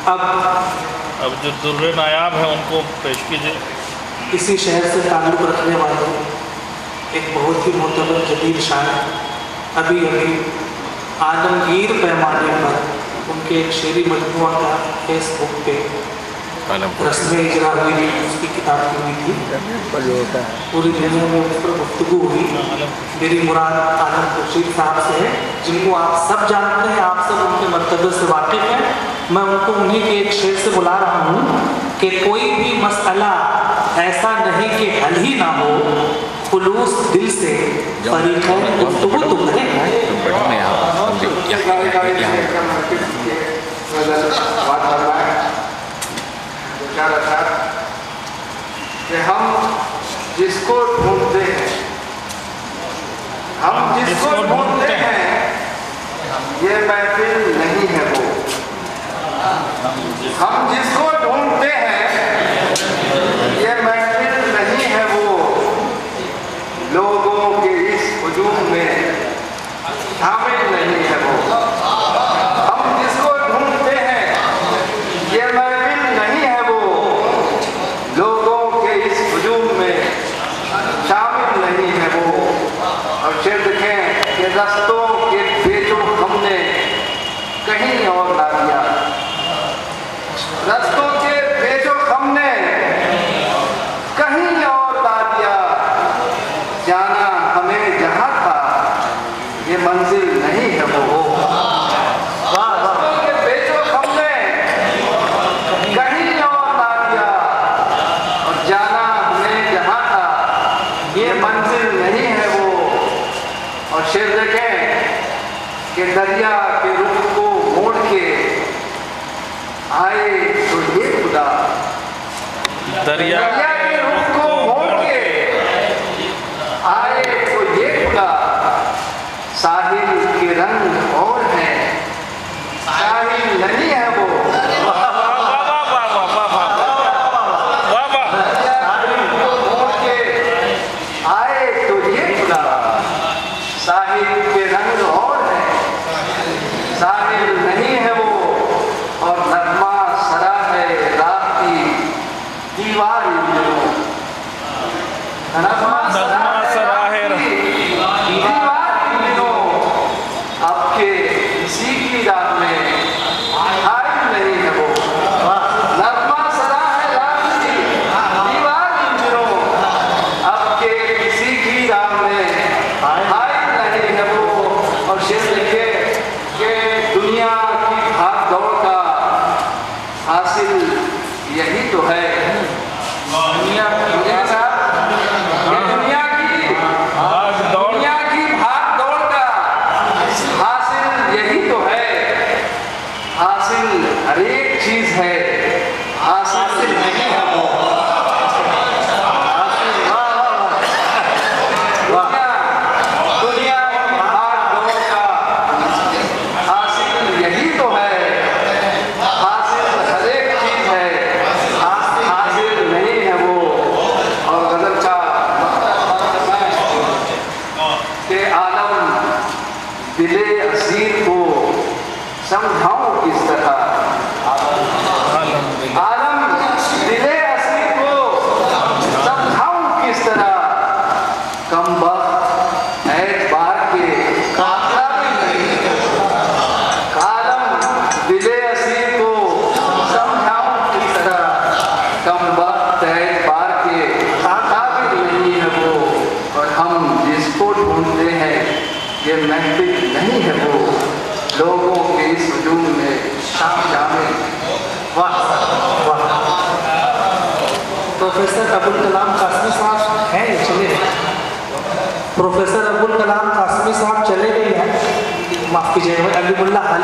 अब जो दुर्रे नायाब हैं उनको पेश कीजिए। इसी शहर से ताल्लुक़ रखने वाले एक बहुत ही मोतबर जदीद शायर अभी आलमगीर पैमाने पर उनके एक शेरी मजमूआ का फेसबुक पे रस्म इजरा हुई थी, उसकी किताब की हुई थी, पूरी दुनिया में उस पर गुफ्तगू हुई। मेरी मुराद आलम खुर्शीद साहब से है, जिनको आप सब जानते हैं, आप सब उनके मर्तबे से वाकिफ़ हैं। मैं उनको उन्हीं के एक शेर से बुला रहा हूँ कि कोई भी मसला ऐसा नहीं कि हल ही ना हो, खुलूस दिल से फरीक़ैन गुफ्तगू तो करें। कि हम जिसको ढूंढते हैं, ये महफिल नहीं है वो। हम जिसको ढूंढते हैं ये महफिल नहीं है वो। लोगों के इस हुजूम में शामिल नहीं है वो। हम जिसको ढूंढते हैं ये महफिल नहीं है वो। लोगों के इस हुजूम में शामिल नहीं है वो। और शेर देखें कि रस्तों के बेचो हमने कहीं और ला दिया। रस्तों के बेचो हमने कहीं और ला दिया। जाना हमें जहाँ था ये मंजिल नहीं है वो। रस्तों के बेचो हमने कहीं और ला दिया। और जाना हमें जहाँ था ये मंजिल नहीं है वो। और शेर देखें कि दरिया के रुख को मोड़ के आए तो ये खुदा। दरिया के रुख को मोड़ के आए तो ये खुदा। साहिल के रंग और हैं, साहिल नहीं है वो। साहिल के रंग और है, साहिल नहीं है वो। और नगमा सरा है रात की दीवार नगमा सरा है दीवार आपके किसी की रात में हाय नहीं है वो। नगमा सरा है रात की दीवार आपके किसी की रात में हाय नहीं है वो। और शेर लिखे कि दुनिया की भाग दौड़ का हासिल यही तो है। दुनिया की भाग दौड़ का हासिल यही तो है। हासिल हर एक चीज है, हासिल नहीं है वो। दिले असीर को समझाऊं किस तरह। आलम दिले असीर को समझाऊं किस तरह। कम वक्त ऐतबार के काफिला भी नहीं। आलम दिले असीर को समझाऊं किस तरह। कम वक्त ऐतबार के काफिला भी नहीं है वो। और हम जिसको ढूंढते हैं ये महफिल नहीं है वो। लोगों के इस हुजूम में शामिल। वाह वाह। प्रोफेसर अबुल कलाम कासमी साहब हैं, चले प्रोफेसर अबुल कलाम कासमी साहब चले गए हैं, माफ़ कीजिएगा, अलीमुल्लाह